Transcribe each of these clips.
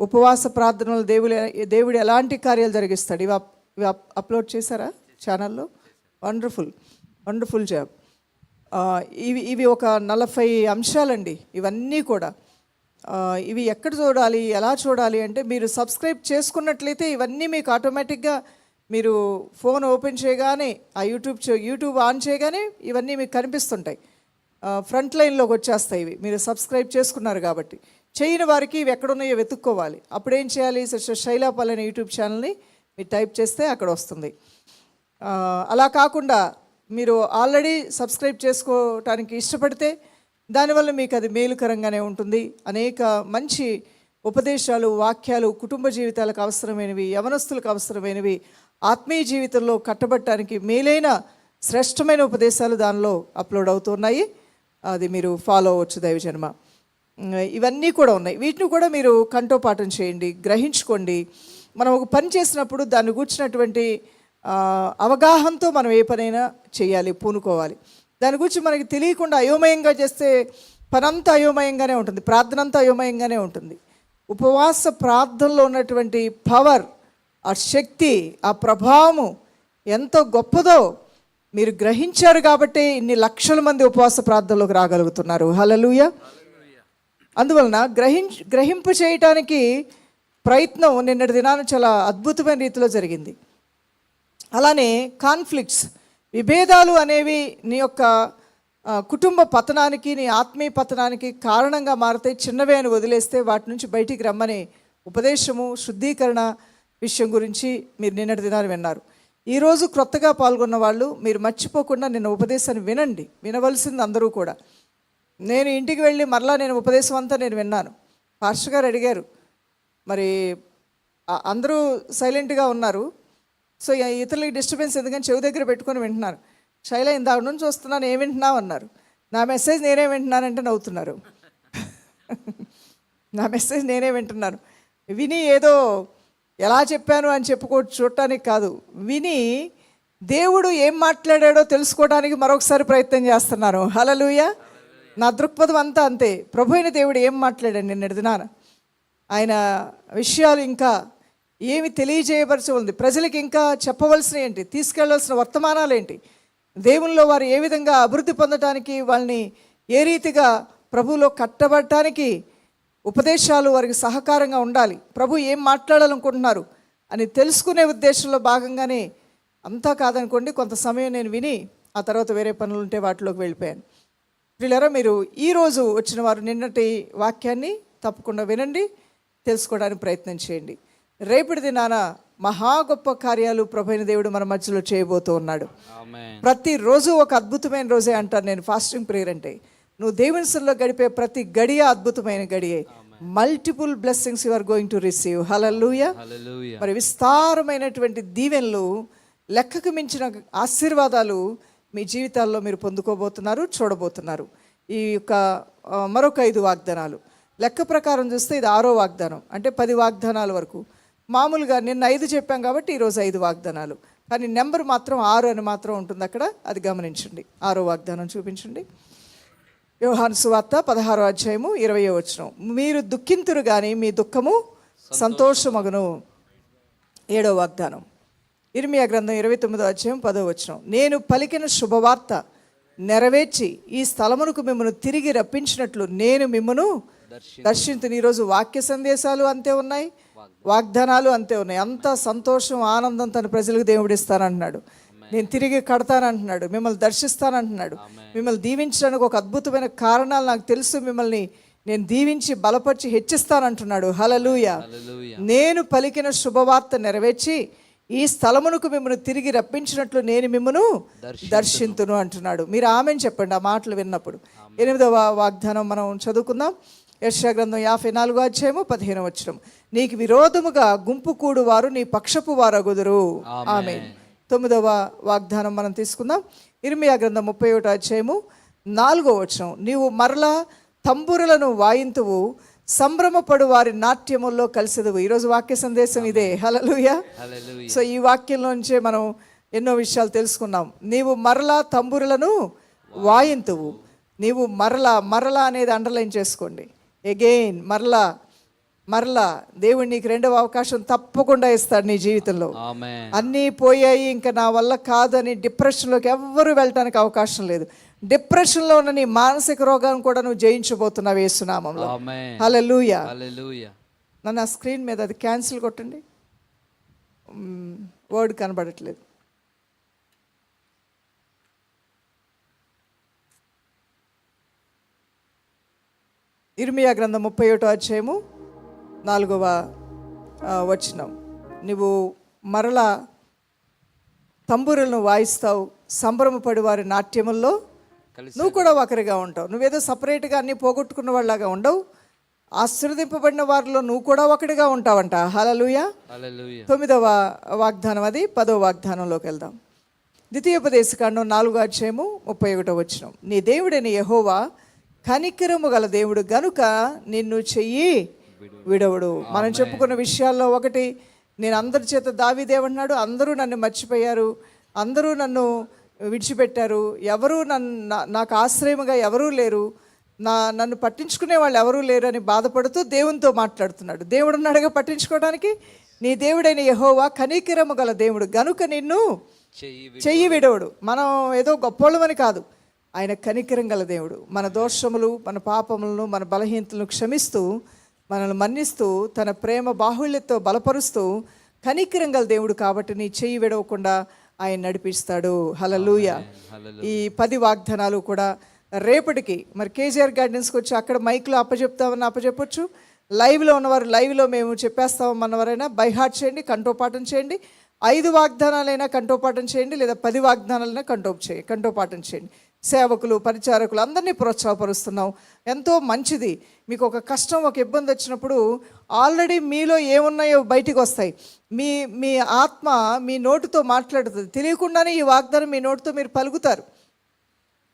ఉపవాస ప్రార్థనలు దేవుడు ఎలాంటి కార్యాలు జరిగిస్తాడు. ఇవి అప్లోడ్ చేశారా ఛానల్లో? Wonderful job. ఇవి ఒక 40 అంశాలండి. ఇవన్నీ కూడా ఇవి ఎక్కడ చూడాలి, ఎలా చూడాలి అంటే మీరు సబ్స్క్రైబ్ చేసుకున్నట్లయితే ఇవన్నీ మీకు ఆటోమేటిక్గా మీరు ఫోన్ ఓపెన్ చేయగానే ఆ యూట్యూబ్ ఆన్ చేయగానే ఇవన్నీ మీకు కనిపిస్తుంటాయి. ఫ్రంట్ లైన్లోకి వచ్చేస్తాయి. ఇవి మీరు సబ్స్క్రైబ్ చేసుకున్నారు కాబట్టి. చేయని వారికి ఇవి ఎక్కడున్నాయో వెతుక్కోవాలి. అప్పుడేం చేయాలి? శైలాపాల్ అనే యూట్యూబ్ ఛానల్ని మీరు టైప్ చేస్తే అక్కడ వస్తుంది. అలా కాకుండా మీరు ఆల్రెడీ సబ్స్క్రైబ్ చేసుకోవటానికి ఇష్టపడితే దానివల్ల మీకు అది మేలుకరంగానే ఉంటుంది. అనేక మంచి ఉపదేశాలు, వాక్యాలు కుటుంబ జీవితాలకు అవసరమైనవి, యవనస్తులకు అవసరమైనవి, ఆత్మీయ జీవితంలో కట్టబట్టడానికి మేలైన శ్రేష్టమైన ఉపదేశాలు దానిలో అప్లోడ్ అవుతున్నాయి. అది మీరు ఫాలో అవ్వచ్చు దైవజన్మ. ఇవన్నీ కూడా ఉన్నాయి. వీటిని కూడా మీరు కంఠోపాఠం చేయండి, గ్రహించుకోండి. మనం ఒక పని చేసినప్పుడు దాన్ని కూర్చున్నటువంటి అవగాహనతో మనం ఏ పనైనా చేయాలి, పూనుకోవాలి. దాని గురించి మనకి తెలియకుండా అయోమయంగా చేస్తే పనంతా అయోమయంగానే ఉంటుంది, ప్రార్థన అంతా అయోమయంగానే ఉంటుంది. ఉపవాస ప్రార్థనలో ఉన్నటువంటి పవర్, ఆ శక్తి, ఆ ప్రభావము ఎంతో గొప్పదో మీరు గ్రహించారు కాబట్టి ఇన్ని లక్షల మంది ఉపవాస ప్రార్థనలోకి రాగలుగుతున్నారు. హల్లెలూయా. అందువలన గ్రహింపు చేయటానికి ప్రయత్నం నిన్నటి దినాన చాలా అద్భుతమైన రీతిలో జరిగింది. అలానే కాన్ఫ్లిక్ట్స్, విభేదాలు అనేవి నీ యొక్క కుటుంబ పతనానికి, నీ ఆత్మీయ పతనానికి కారణంగా మారుతాయి. చిన్నవే అని వదిలేస్తే వాటి నుంచి బయటికి రమ్మనే ఉపదేశము, శుద్ధీకరణ విషయం గురించి మీరు నిన్నటి దినాన్ని విన్నారు. ఈరోజు క్రొత్తగా పాల్గొన్న వాళ్ళు మీరు మర్చిపోకుండా నిన్న ఉపదేశాన్ని వినండి. వినవలసింది అందరూ కూడా. నేను ఇంటికి వెళ్ళి మరలా నేను ఉపదేశం అంతా నేను విన్నాను. పాస్టర్ గారు అడిగారు, మరి అందరూ సైలెంట్గా ఉన్నారు, సో ఇతరులకి డిస్టర్బెన్స్ ఎందుకని చెవి దగ్గర పెట్టుకొని వింటున్నారు. శైల ఇందాక నుంచి వస్తున్నాను, ఏం వింటున్నావు అన్నారు. నా మెసేజ్ నేనే వింటున్నానంటే నవ్వుతున్నారు. నా మెసేజ్ నేనే వింటున్నాను. విని ఏదో ఎలా చెప్పాను అని చూడటానికి కాదు, విని దేవుడు ఏం మాట్లాడాడో తెలుసుకోవడానికి మరొకసారి ప్రయత్నం చేస్తున్నాను. హల్లెలూయా. నా దృక్పథం అంతా అంతే. ప్రభు అయిన దేవుడు ఏం మాట్లాడాడు నిన్నటి దినాన, ఆయన విషయాలు ఇంకా ఏమి తెలియజేయవలసి ఉంది, ప్రజలకి ఇంకా చెప్పవలసిన ఏంటి, తీసుకెళ్లాల్సిన వర్తమానాలు ఏంటి, దేవునిలో వారు ఏ విధంగా అభివృద్ధి పొందటానికి, వాళ్ళని ఏ రీతిగా ప్రభువులో కట్టబడటానికి ఉపదేశాలు వారికి సహకారంగా ఉండాలి, ప్రభు ఏం మాట్లాడాలనుకుంటున్నారు అని తెలుసుకునే ఉద్దేశంలో భాగంగానే, అంతా కాదనుకోండి కొంత సమయం నేను విని ఆ తర్వాత వేరే పనులు ఉంటే వాటిలోకి వెళ్ళిపోయాను. వీళ్ళారా, మీరు ఈరోజు వచ్చిన వారు నిన్నటి వాక్యాన్ని తప్పకుండా వినండి, తెలుసుకోవడానికి ప్రయత్నం చేయండి. రేపటి దినాన మహా గొప్ప కార్యాలు ప్రభువైన దేవుడు మన మధ్యలో చేయబోతూ ఉన్నాడు. ప్రతిరోజు ఒక అద్భుతమైన రోజే అంటారు నేను. ఫాస్టింగ్ ప్రేయర్ అంటే నువ్వు దేవుని సన్నిధిలో గడిపే ప్రతి గడియ అద్భుతమైన గడియే. Multiple blessings you are going to receive. Hallelujah. మరి విస్తారమైనటువంటి దీవెనలు, లెక్కకు మించిన ఆశీర్వాదాలు మీ జీవితాల్లో మీరు పొందుకోబోతున్నారు, చూడబోతున్నారు. ఈ యొక్క మరొక 5 వాగ్దానాలు లెక్క ప్రకారం చూస్తే ఇది 6వ వాగ్దానం. అంటే 10 వాగ్దానాల వరకు. మామూలుగా నిన్న 5 చెప్పాం కాబట్టి ఈరోజు 5 వాగ్దానాలు, కానీ నెంబర్ మాత్రం 6 అని మాత్రం ఉంటుంది అక్కడ, అది గమనించండి. 6వ వాగ్దానం చూపించండి. యోహాను సువార్త 16వ అధ్యాయము 20వ వచనం. మీరు దుఃఖింతురు కానీ మీ దుఃఖము సంతోషమగును. 7వ వాగ్దానం ఇర్మియా గ్రంథం 29వ అధ్యాయం 10వ వచనం. నేను పలికిన శుభవార్త నెరవేర్చి ఈ స్థలమునకు మిమ్మల్ని తిరిగి రప్పించినట్లు నేను మిమ్మను దర్శించును. ఈరోజు వాక్య సందేశాలు అంతే ఉన్నాయి, వాగ్దానాలు అంతే ఉన్నాయి. అంత సంతోషం, ఆనందం తన ప్రజలకు దేవుడు ఇస్తానంటున్నాడు. నేను తిరిగి కడతానంటున్నాడు, మిమ్మల్ని దర్శిస్తానంటున్నాడు, మిమ్మల్ని దీవించడానికి ఒక అద్భుతమైన కారణాలు నాకు తెలుసు, మిమ్మల్ని నేను దీవించి బలపరిచి హెచ్చిస్తానంటున్నాడు. హల్లెలూయా. నేను పలికిన శుభవార్త నెరవేర్చి ఈ స్థలమునకు మిమ్మల్ని తిరిగి రప్పించినట్లు నేను మిమ్మను దర్శింతును అంటున్నాడు. మీరు ఆమెను చెప్పండి ఆ మాటలు విన్నప్పుడు. 8వ వాగ్దానం మనం చదువుకుందాం. యెషయా గ్రంథం 54వ అధ్యాయము 15వ వచనం. నీకు విరోధముగా గుంపు కూడు వారు నీ పక్షపు వారగుదురు. ఆమేన్. 9వ వాగ్దానం మనం తీసుకుందాం. ఇర్మియా గ్రంథం 31వ అధ్యాయము 4వ వచనం. నీవు మరలా తంబురులను వాయింతువు, సంభ్రమపడు వారి నాట్యముల్లో కలిసిదువు. ఈరోజు వాక్య సందేశం ఇదే. హల్లెలూయా. సో ఈ వాక్యంలోంచే మనం ఎన్నో విషయాలు తెలుసుకున్నాం. నీవు మరలా తంబురులను వాయింతువు. నీవు మరలా అనేది అండర్లైన్ చేసుకోండి. అగైన్, మరలా మరలా దేవుడు నీకు రెండవ అవకాశం తప్పకుండా ఇస్తాడు నీ జీవితంలో. ఆమేన్. అన్నీ పోయాయి, ఇంకా నా వల్ల కాదు అని డిప్రెషన్లోకి ఎవ్వరూ వెళ్ళటానికి అవకాశం లేదు. డిప్రెషన్లో ఉన్న నీ మానసిక రోగాన్ని కూడా నువ్వు జయించబోతున్నావు యేసునామంలో. ఆమేన్. హల్లెలూయా. హల్లెలూయా. నన్ను ఆ స్క్రీన్ మీద అది క్యాన్సిల్ కొట్టండి, వర్డ్ కనబడట్లేదు. ఇర్మియా గ్రంథం 31వ అధ్యాయము 4వ వచనం. నువ్వు మరలా తంబూరులను వాయిస్తావు, సంభ్రమపడి వారి నాట్యముల్లో నువ్వు కూడా ఒకరిగా ఉంటావు. నువ్వేదో సపరేట్గా అన్నీ పోగొట్టుకున్న వాళ్ళలాగా ఉండవు, ఆశీర్వదింపబడిన వారిలో నువ్వు కూడా ఒకటిగా ఉంటావంట. హల్లెలూయా. హల్లెలూయా. 9వ వాగ్దానం అది. 10వ వాగ్దానంలోకి వెళ్దాం. ద్వితీయోపదేశకాండం 4వ అధ్యాయము 31వ వచనం. నీ దేవుడైన యెహోవా కనికరము గల దేవుడు గనుక నిన్ను చెయ్యి విడవడు. మనం చెప్పుకున్న విషయాల్లో ఒకటి, నేను అందరి చేత దావీదేవన్నాడు, అందరూ నన్ను మర్చిపోయారు, అందరూ నన్ను విడిచిపెట్టారు, ఎవరూ నాకు ఆశ్రయముగా ఎవరూ లేరు, నన్ను పట్టించుకునే వాళ్ళు ఎవరూ లేరు అని బాధపడుతూ దేవునితో మాట్లాడుతున్నాడు. దేవుడు ఉన్నాడుగా పట్టించుకోవడానికి. నీ దేవుడైన యెహోవా కనికరము గల దేవుడు గనుక నిన్ను చెయ్యి విడవడు. మనం ఏదో గొప్పోళ్ళమని కాదు, ఆయన కనికరం గల దేవుడు. మన దోషములు, మన పాపములను, మన బలహీనతలను క్షమిస్తూ, మనల్ని మన్నిస్తూ, తన ప్రేమ బాహుళ్యతో బలపరుస్తూ కనికరం గల దేవుడు కాబట్టి నీ చెయ్యి విడవకుండా ఆయన నడిపిస్తాడు. హల్లెలూయా. ఈ 10 వాగ్దానాలు కూడా రేపటికి మరి కేజీఆర్ గార్డెన్స్కి వచ్చి అక్కడ మైక్లో అప్పచెప్తామని అప్పచెప్పొచ్చు. లైవ్లో ఉన్నవారు లైవ్లో మేము చెప్పేస్తామన్నవారైనా బైహార్ట్ చేయండి, కంఠోపాఠం చేయండి. 5 వాగ్దానాలైనా కంఠోపాఠం చేయండి, లేదా 10 వాగ్దానాలైనా కంఠోపాఠం చేయండి. సేవకులు, పరిచారకులు అందరినీ ప్రోత్సాహపరుస్తున్నాం. ఎంతో మంచిది. మీకు ఒక కష్టం, ఒక ఇబ్బంది వచ్చినప్పుడు ఆల్రెడీ మీలో ఏమున్నాయో బయటికి వస్తాయి. మీ ఆత్మ మీ నోటితో మాట్లాడుతుంది. తెలియకుండానే ఈ వాగ్దానం మీ నోటితో మీరు పలుకుతారు.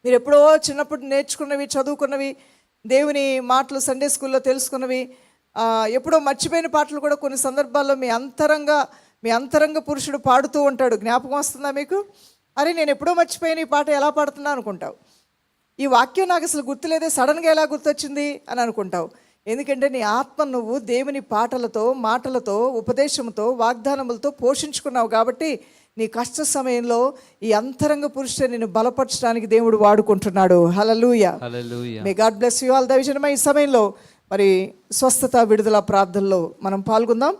మీరు ఎప్పుడో చిన్నప్పుడు నేర్చుకున్నవి, చదువుకున్నవి, దేవుని మాటలు సండే స్కూల్లో తెలుసుకున్నవి, ఎప్పుడో మర్చిపోయిన పాటలు కూడా కొన్ని సందర్భాల్లో మీ అంతరంగ పురుషుడు పాడుతూ ఉంటాడు. జ్ఞాపకం వస్తుందా మీకు? అరే నేను ఎప్పుడో మర్చిపోయిన ఈ పాట ఎలా పాడుతున్నా అనుకుంటావు. ఈ వాక్యం నాకు అసలు గుర్తులేదే, సడన్గా ఎలా గుర్తొచ్చింది అని అనుకుంటావు. ఎందుకంటే నీ ఆత్మ నువ్వు దేవుని పాటలతో, మాటలతో, ఉపదేశంతో, వాగ్దానములతో పోషించుకున్నావు. కాబట్టి నీ కష్ట సమయంలో ఈ అంతరంగ పురుషుడు నిన్ను బలపరచడానికి దేవుడు వాడుకుంటున్నాడు. Hallelujah. May God bless you all. దైవజనమా ఈ సమయంలో మరి స్వస్థత, విడుదల ప్రార్థనలో మనం పాల్గొందాం.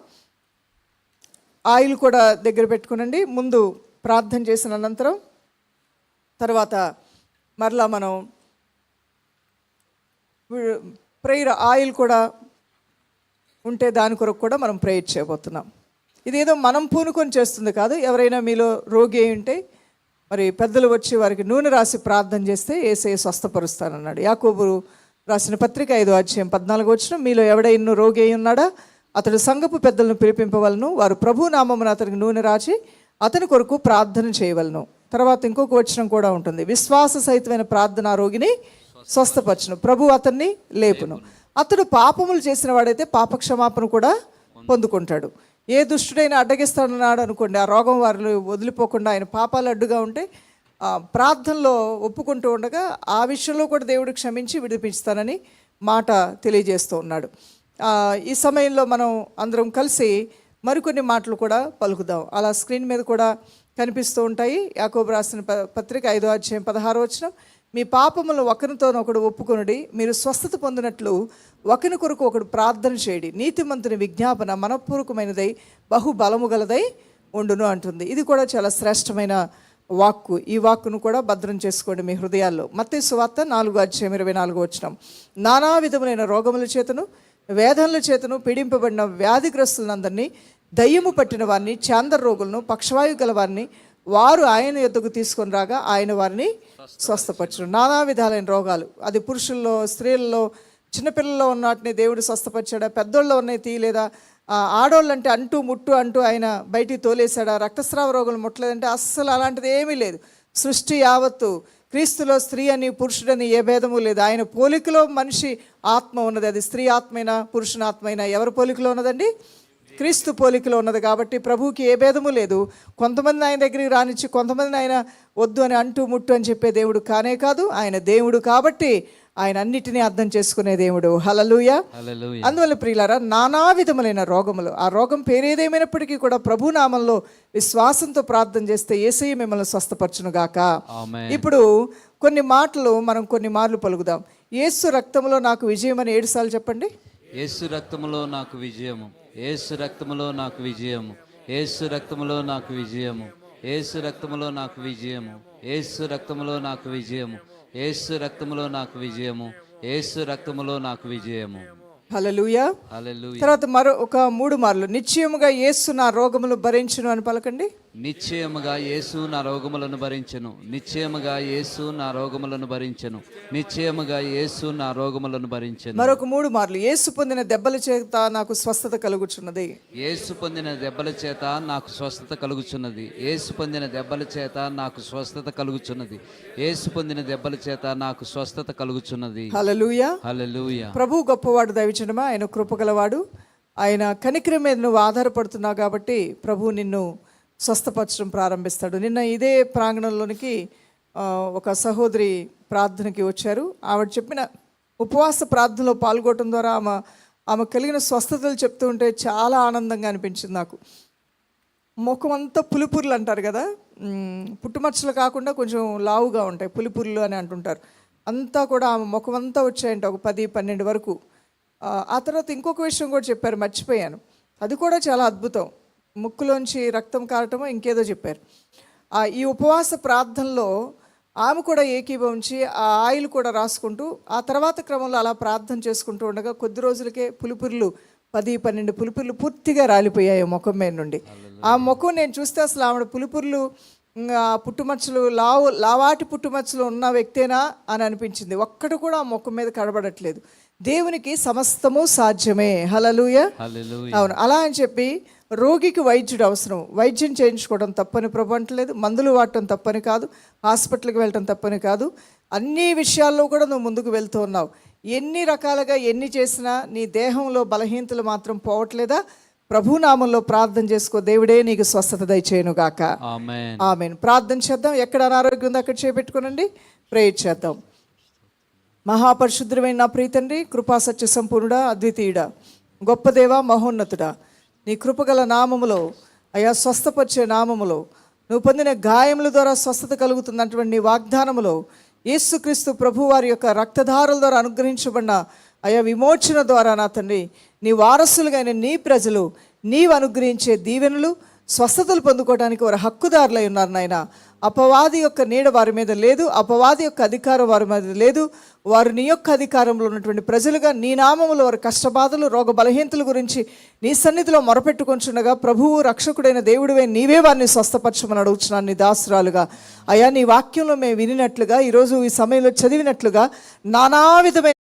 ఆయిల్ కూడా దగ్గర పెట్టుకునండి. ముందు ప్రార్థన చేసిన అనంతరం తర్వాత మరలా మనం ప్రేయర్ ఆయిల్ కూడా ఉంటే దాని కొరకు కూడా మనం ప్రేయర్ చేయబోతున్నాం. ఇదేదో మనం పూనుకొని చేస్తుంది కాదు. ఎవరైనా మీలో రోగి అయి ఉంటే మరి పెద్దలు వచ్చి వారికి నూనె రాసి ప్రార్థన చేస్తే యేసయ్య స్వస్థపరుస్తానన్నాడు. యాకోబు రాసిన పత్రిక 5వ అధ్యాయం 14వ వచనం. మీలో ఎవడైనా రోగి అయి ఉన్నాడా అతడు సంఘపు పెద్దలను పిలిపింపవలను, వారు ప్రభు నామమున అతనికి నూనె రాచి అతని కొరకు ప్రార్థన చేయవలను. తర్వాత ఇంకొక వచనం కూడా ఉంటుంది. విశ్వాస సహితమైన ప్రార్థన రోగిని స్వస్థపరచును, ప్రభు అతన్ని లేపును. అతడు పాపములు చేసిన వాడైతే పాపక్షమాపణ కూడా పొందుకుంటాడు. ఏ దుష్టుడైనా అడ్డగిస్తాడన్నాడు అనుకోండి, ఆ రోగం వారిని వదిలిపోకుండా ఆయన పాపాలు అడ్డుగా ఉంటే ప్రార్థనలో ఒప్పుకుంటూ ఉండగా ఆ విషయంలో కూడా దేవుడు క్షమించి విడిపించుతానని మాట తెలియజేస్తూ ఉన్నాడు. ఈ సమయంలో మనం అందరం కలిసి మరికొన్ని మాటలు కూడా పలుకుదాం. అలా స్క్రీన్ మీద కూడా కనిపిస్తూ ఉంటాయి. యాకోబు రాసిన పత్రిక 5వ అధ్యాయం 16వ వచనం. మీ పాపములను ఒకరితోనొకడు ఒప్పుకొనుడి, మీరు స్వస్థత పొందినట్లు ఒకరి కొరకు ఒకడు ప్రార్థన చేయడి. నీతిమంతుని విజ్ఞాపన మనపూర్వకమైనదై బహు బలము గలదై ఉండును అంటుంది. ఇది కూడా చాలా శ్రేష్టమైన వాక్కు. ఈ వాక్కును కూడా భద్రం చేసుకోండి మీ హృదయాల్లో. మత్తయి సువార్త 4వ అధ్యాయం 24వ వచనం. నానా విధములైన రోగముల చేతను వేదనల చేతను పీడింపబడిన వ్యాధిగ్రస్తులందరినీ, దయ్యము పట్టిన వారిని, చాందర రోగులను, పక్షవాయు గల వారిని వారు ఆయన యొద్దకు తీసుకొని రాగా ఆయన వారిని స్వస్థపరచును. నానా విధాలైన రోగాలు, అది పురుషుల్లో, స్త్రీలలో, చిన్నపిల్లల్లో ఉన్న వాటిని దేవుడు స్వస్థపరిచాడా, పెద్దోళ్ళలో ఉన్నాయి తీయలేదా, ఆడోళ్ళంటే అంటూ ముట్టు అంటూ ఆయన బయటికి తోలేశాడా, రక్తస్రావ రోగులు ముట్టలేదంటే అస్సలు అలాంటిది ఏమీ లేదు. సృష్టి యావత్తు క్రీస్తులో స్త్రీ అని పురుషుడని ఏ భేదము లేదు. ఆయన పోలికలో మనిషి ఆత్మ ఉన్నది. అది స్త్రీ ఆత్మైనా పురుషుని ఆత్మైనా ఎవరి పోలికలో ఉన్నదండి? క్రీస్తు పోలికలో ఉన్నది. కాబట్టి ప్రభువుకి ఏ భేదము లేదు. కొంతమంది ఆయన దగ్గరికి రానిచ్చి కొంతమంది ఆయన వద్దు అని అంటూ ముట్టు అని చెప్పే దేవుడు కానే కాదు. ఆయన దేవుడు కాబట్టి ఆయన అన్నిటినీ అర్థం చేసుకునే దేవుడు. హల్లెలూయా. హల్లెలూయా. అందువల్ల ప్రియులారా, నానా విధములైన రోగములు, ఆ రోగం పేరేదేమైనప్పటికీ కూడా ప్రభు నామంలో విశ్వాసంతో ప్రార్థన చేస్తే యేసయ్య మిమ్మల్ని స్వస్థపరచును గాక. ఆమేన్. ఇప్పుడు కొన్ని మాటలు మనం కొన్ని మార్లు పలుకుదాం. యేసు రక్తములో నాకు విజయం అని 7 సార్లు చెప్పండి. యేసు రక్తములో నాకు విజయము, యేసు రక్తములో నాకు విజయము, యేసు రక్తములో నాకు విజయము, యేసు రక్తములో నాకు విజయము, యేసు రక్తములో నాకు విజయము, యేసు రక్తములో నాకు విజయము, యేసు రక్తములో నాకు విజయము. హల్లెలూయా. హల్లెలూయా. తర్వాత మరో ఒక 3 మార్లు నిశ్చయముగా యేసు నా రోగములు భరించును అని పలకండి. నిశ్చయముగా యేసు నా రోగములను భరించెను, నిశ్చయముగా యేసు నా రోగములను భరించెను, నిశ్చయముగా యేసు నా రోగములను భరించెను. మరొక 3 మార్లు యేసు పొందిన దెబ్బల చేత నాకు స్వస్థత కలుగుచున్నది. యేసు పొందిన దెబ్బల చేత నాకు స్వస్థత కలుగుచున్నది, యేసు పొందిన దెబ్బల చేత నాకు స్వస్థత కలుగుచున్నది, యేసు పొందిన దెబ్బల చేత నాకు స్వస్థత కలుగుచున్నది. హల్లెలూయా. హల్లెలూయా. ప్రభు గొప్పవాడు, దైవజనమా, ఆయన కృపగలవాడు. ఆయన కనికరం మీద నువ్వు ఆధారపడుతున్నావు కాబట్టి ప్రభు నిన్ను స్వస్థపరచడం ప్రారంభిస్తాడు. నిన్న ఇదే ప్రాంగణంలోనికి ఒక సహోదరి ప్రార్థనకి వచ్చారు. ఆవిడ చెప్పిన ఉపవాస ప్రార్థనలో పాల్గొనడం ద్వారా ఆమె కలిగిన స్వస్థతలు చెప్తూ ఉంటే చాలా ఆనందంగా అనిపించింది నాకు. ముఖం అంతా పులిపుర్లు అంటారు కదా, పుట్టుమచ్చలు కాకుండా కొంచెం లావుగా ఉంటాయి, పులిపుర్లు అని అంటుంటారు. అంతా కూడా ఆమె ముఖం అంతా వచ్చాయంట, ఒక 10-12 వరకు. ఆ తర్వాత ఇంకొక విషయం కూడా చెప్పారు, మర్చిపోయాను. అది కూడా చాలా అద్భుతం. ముక్కులోంచి రక్తం కారటమో ఇంకేదో చెప్పారు. ఈ ఉపవాస ప్రార్థనలో ఆమె కూడా ఏకీభవించి ఆ ఆయిల్ కూడా రాసుకుంటూ ఆ తర్వాత క్రమంలో అలా ప్రార్థన చేసుకుంటూ ఉండగా కొద్ది రోజులకే పులిపుర్లు 10-12 పులిపుర్లు పూర్తిగా రాలిపోయాయి ముఖం మీద నుండి. ఆ ముఖం నేను చూస్తే అసలు ఆవిడ పులిపుర్లు, పుట్టుమచ్చలు, లావాటి పుట్టుమచ్చలు ఉన్న వ్యక్తేనా అని అనిపించింది. ఒక్కడు కూడా ఆ ముఖం మీద కనబడట్లేదు. దేవునికి సమస్తము సాధ్యమే. హల్లెలూయా. హల్లెలూయా. అవును, అలా అని చెప్పి రోగికి వైద్యుడు అవసరం, వైద్యం చేయించుకోవడం తప్పని ప్రభు అంటలేదు, మందులు వాడటం తప్పని కాదు, హాస్పిటల్కి వెళ్ళటం తప్పని కాదు. అన్ని విషయాల్లో కూడా నువ్వు ముందుకు వెళ్తూ ఉన్నావు. ఎన్ని రకాలుగా ఎన్ని చేసినా నీ దేహంలో బలహీనతలు మాత్రం పోవట్లేదా? ప్రభునామంలో ప్రార్థన చేసుకో, దేవుడే నీకు స్వస్థత దయచేయును గాక. ఆమేన్. ఆమేన్. ప్రార్థన చేద్దాం. ఎక్కడ అనారోగ్యం ఉందో అక్కడ చేపెట్టుకోనండి, ప్రేయర్ చేద్దాం. మహాపరిశుద్ధమైన నా ప్రీతండ్రి, కృపా సత్య సంపూర్ణుడా, అద్వితీయుడా, గొప్ప దేవా, మహోన్నతుడా, నీ కృపగల నామములో అయా స్వస్థపరిచే నామములో నువ్వు పొందిన గాయముల ద్వారా స్వస్థత కలుగుతున్నటువంటి నీ వాగ్దానములో యేసుక్రీస్తు ప్రభు వారి యొక్క రక్తధారల ద్వారా అనుగ్రహించబడిన అయా విమోచన ద్వారా నా తండ్రి నీ వారసులుగా నీ ప్రజలు నీవు అనుగ్రహించే దీవెనలు స్వస్థతలు పొందుకోవడానికి వారు హక్కుదారులై ఉన్నారు నాయన. అపవాది యొక్క నీడ వారి మీద లేదు, అపవాది యొక్క అధికారం వారి మీద లేదు. వారు నీ యొక్క అధికారంలో ఉన్నటువంటి ప్రజలుగా నీ నామములో వారి కష్టబాధలు, రోగ బలహీనతల గురించి నీ సన్నిధిలో మొరపెట్టుకొంచుండగా ప్రభువు రక్షకుడైన దేవుడివే నీవే వారిని స్వస్థపరచమని అడుగుచున్నాను నీ దాసురాలుగా. అయా నీ వాక్యంలో మేము వినినట్లుగా, ఈరోజు ఈ సమయంలో చదివినట్లుగా నానా విధమైన